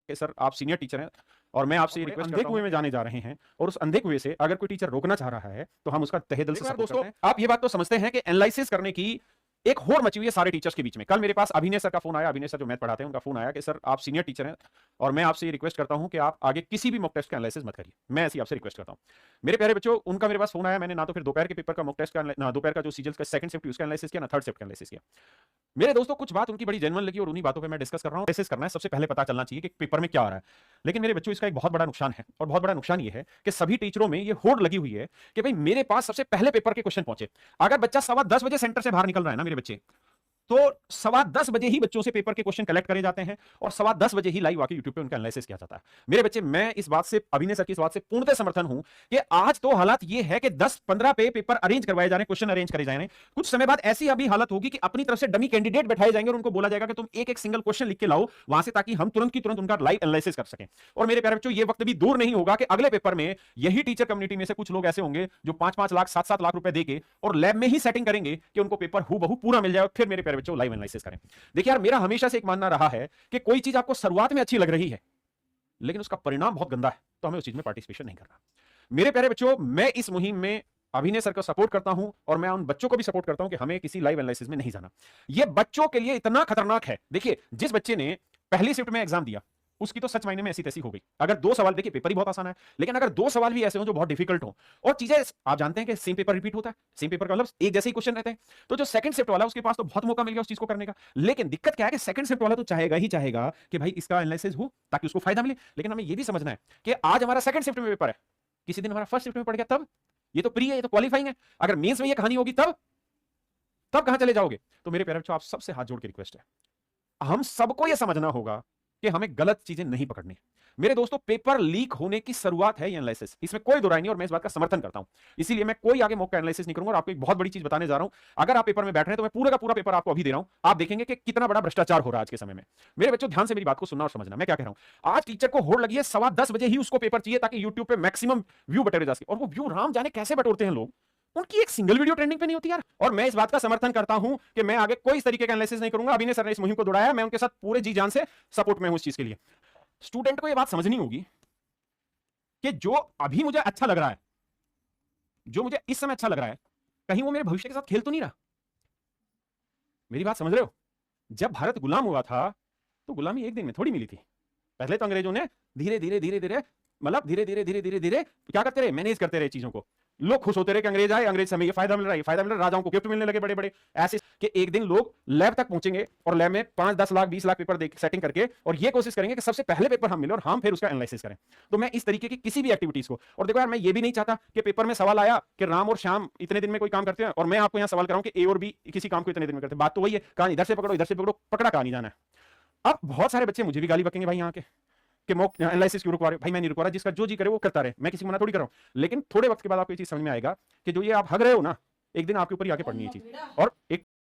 कि सर आप senior teacher हैं और मैं आपसे रिक्वेस्ट अंधे कुएं में जाने जा रहे हैं और उस अंधे कुएं से अगर कोई टीचर रोकना चाह रहा है तो हम उसका तहे दिल से सपोर्ट करते हैं। आप ये बात तो समझते हैं कि एनालिसिस करने की एक होड़ मची हुई है सारे टीचर्स के बीच में। कल मेरे पास अभिनय सर का फोन आया, अभिनय सर जो मैथ पढ़ाते हैं उनका फोन आया कि सर आप सीनियर टीचर हैं और मैं आपसे रिक्वेस्ट करता हूं कि आप आगे किसी भी मॉक टेस्ट का एनालिसिस मत करिए, मैं ऐसी आपसे रिक्वेस्ट करता हूं। मेरे प्यारे बच्चों, उनका मेरे पास फोन आया, मैंने ना तो फिर दोपहर के पेपर का मॉक टेस्ट का ना दोपहर का जो सीजल का सेकंड शिफ्ट उसका एनालिसिस किया, ना थर्ड शिफ्ट का एनालिसिस किया। मेरे दोस्तों कुछ बात उनकी बड़ी जेन्युइन लगी और उन्हीं बातों पे मैं डिस्कस कर रहा हूं। एनालिसिस करना है, सबसे पहले पता चलना चाहिए कि पेपर में क्या आ रहा है। लेकिन मेरे बच्चों इसका एक बहुत बड़ा नुकसान है और बहुत बड़ा नुकसान ये है कि सभी टीचरों में ये होड़ लगी हुई है कि भाई मेरे पास सबसे पहले पेपर के क्वेश्चन पहुंचे। अगर बच्चा 10:15 बजे सेंटर से बाहर निकल रहा है ना मेरे बच्चे, तो 10:15 बजे ही बच्चों से पेपर के क्वेश्चन कलेक्ट करे जाते हैं और 10:15 बजे ही लाइव आके यूट्यूब पे उनका एनालिसिस किया जाता है। मेरे बच्चे, मैं इस बात से, अभिनय सर की इस बात से पूर्णतः समर्थन हूं कि आज तो हालात ये है कि 10-15 पे पेपर अरेंज करवाए जा रहे हैं, क्वेश्चन अरेंज करे जा रहे हैं। कुछ समय बाद ऐसी अभी हालत होगी कि अपनी तरफ से डमी कैंडिडेट बैठाए जाएंगे और उनको बोला जाएगा कि तुम एक एक सिंगल क्वेश्चन लिख के लाओ वहां से, ताकि हम तुरंत की तुरंत उनका लाइव एनालिसिस कर सकें। और मेरे प्यारे बच्चों, ये वक्त भी दूर नहीं होगा कि अगले पेपर में यही टीचर कम्युनिटी में से कुछ लोग ऐसे होंगे जो 5-5 लाख 7-7 लाख रुपए देके और लैब में ही सेटिंग करेंगे कि उनको पेपर हूबहू पूरा मिल जाए। फिर मेरे प्यारे बच्चों लाइव एनालिसिस करें। देखिए यार, मेरा हमेशा से एक मानना रहा है कि कोई चीज आपको शुरुआत में अच्छी लग रही है लेकिन उसका परिणाम बहुत गंदा है तो हमें उस चीज में पार्टिसिपेशन नहीं करना। मेरे प्यारे बच्चों, मैं इस मुहिम में अभिनय सर को सपोर्ट करता हूं और मैं उन बच्चों को भी सपोर्ट करता हूं कि हमें किसी लाइव एनालिसिस में नहीं जाना। यह बच्चों के लिए इतना खतरनाक है। देखिए, जिस बच्चे ने पहली शिफ्ट में एग्जाम दिया उसकी तो सच मायने में ऐसी तैसी हो गई। अगर 2 सवाल, देखिए पेपर ही बहुत आसान है, लेकिन अगर 2 सवाल भी ऐसे हो जो बहुत डिफिकल्ट हो और चीजें आप जानते हैं कि सेम पेपर रिपीट होता है, सेम पेपर का मतलब एक जैसे ही क्वेश्चन रहते हैं, तो जो सेकंड शिफ्ट वाला उसके पास तो बहुत मौका मिल गया उस चीज को करने का। लेकिन दिक्कत क्या है कि सेकंड शिफ्ट वाला तो चाहेगा ही चाहेगा कि भाई इसका एनालिसिस हो ताकि उसको फायदा मिले। लेकिन हमें यह भी समझना है कि आज हमारा सेकंड शिफ्ट में पेपर है, किसी दिन हमारा फर्स्ट शिफ्ट में पड़ गया तब, ये तो प्री है, ये तो क्वालिफाइंग है। अगर मेंस में ये कहानी होगी तब कहां चले जाओगे? तो मेरे प्यारे बच्चों, आप सबसे हाथ जोड़ के रिक्वेस्ट है, हम सबको यह समझना होगा कि हमें गलत चीजें नहीं पकड़नी। मेरे दोस्तों, पेपर लीक होने की शुरुआत है ये एनालिसिस, इसमें कोई दो राय नहीं और मैं इस बात का समर्थन करता हूं। इसीलिए मैं कोई आगे मॉक का एनालिसिस नहीं करूंगा और आपको एक बहुत बड़ी चीज बताने जा रहा हूं। अगर आप पेपर में बैठ रहे हैं तो मैं पूरा का पूरा पेपर आपको अभी दे रहा हूं, आप देखेंगे कि कितना बड़ा भ्रष्टाचार हो रहा है आज के समय में। मेरे बच्चों, ध्यान से मेरी बात को सुनना और समझना, मैं क्या कह रहा हूं। आज टीचर को होड़ लगी है 10:15 बजे ही उसको पेपर चाहिए ताकि यूट्यूब पे मैक्सिमम व्यू बटोरे जा सके, और वो व्यू राम जाने कैसे बटोरते हैं लोग, उनकी एक सिंगल वीडियो ट्रेंडिंग पे नहीं होती यार। और मैं इस बात का समर्थन करता हूं कि मैं आगे कोई इस तरीके का एनालिसिस नहीं करूंगा। अभिनय सर ने इस मुहिम को दौड़ाया, मैं उनके साथ पूरे जी जान से सपोर्ट में हूं इस चीज के लिए। स्टूडेंट को यह बात समझनी होगी कि जो अभी मुझे अच्छा लग रहा है, जो मुझे इस समय अच्छा लग रहा है, कहीं वो मेरे भविष्य के साथ खेल तो नहीं रहा। मेरी बात समझ रहे हो? जब भारत गुलाम हुआ था तो गुलामी एक दिन में थोड़ी मिली थी। पहले तो अंग्रेजों ने धीरे धीरे धीरे धीरे मतलब धीरे धीरे धीरे धीरे धीरे क्या करते रहे, मैनेज करते रहे चीजों को। लोग खुश होते रहे कि अंग्रेज आए, अंग्रेज से हमें ये फायदा मिल रहा है, ये फायदा मिल रहा है, राजाओं को गिफ्ट मिलने लगे बड़े बड़े, ऐसे कि एक दिन लोग लैब तक पहुंचेंगे और लैब में 5-10 लाख 20 लाख पेपर सेटिंग करके और ये कोशिश करेंगे कि सबसे पहले पेपर हम मिले और हम फिर उसका एनालिसिस करें। तो मैं इस तरीके की किसी भी एक्टिविटीज को, और देखो यार, मैं ये भी नहीं चाहता कि पेपर में सवाल आया कि राम और श्याम इतने दिन में कोई काम करते हैं और मैं आपको यहां सवाल कराऊं कि ए और बी किसी काम को इतने दिन में करते हैं। बात तो वही है, कहां इधर से पकड़ो इधर से पकड़ो, पकड़ा कहां नहीं जाना है। अब बहुत सारे बच्चे मुझे भी गाली बकेंगे भाई यहाँ के कि मॉक एनालिसिस क्यों रुकवा रहे हो? भाई मैं नहीं रुकवा रहा, जिसका जो जी करे वो करता रहे, मैं किसी को मना थोड़ी कर रहा हूं। लेकिन थोड़े वक्त के बाद आपको ये चीज समझ में आएगा कि जो ये आप हग रहे हो ना, एक दिन आपके ऊपर ही आके पड़नी है चीज। और एक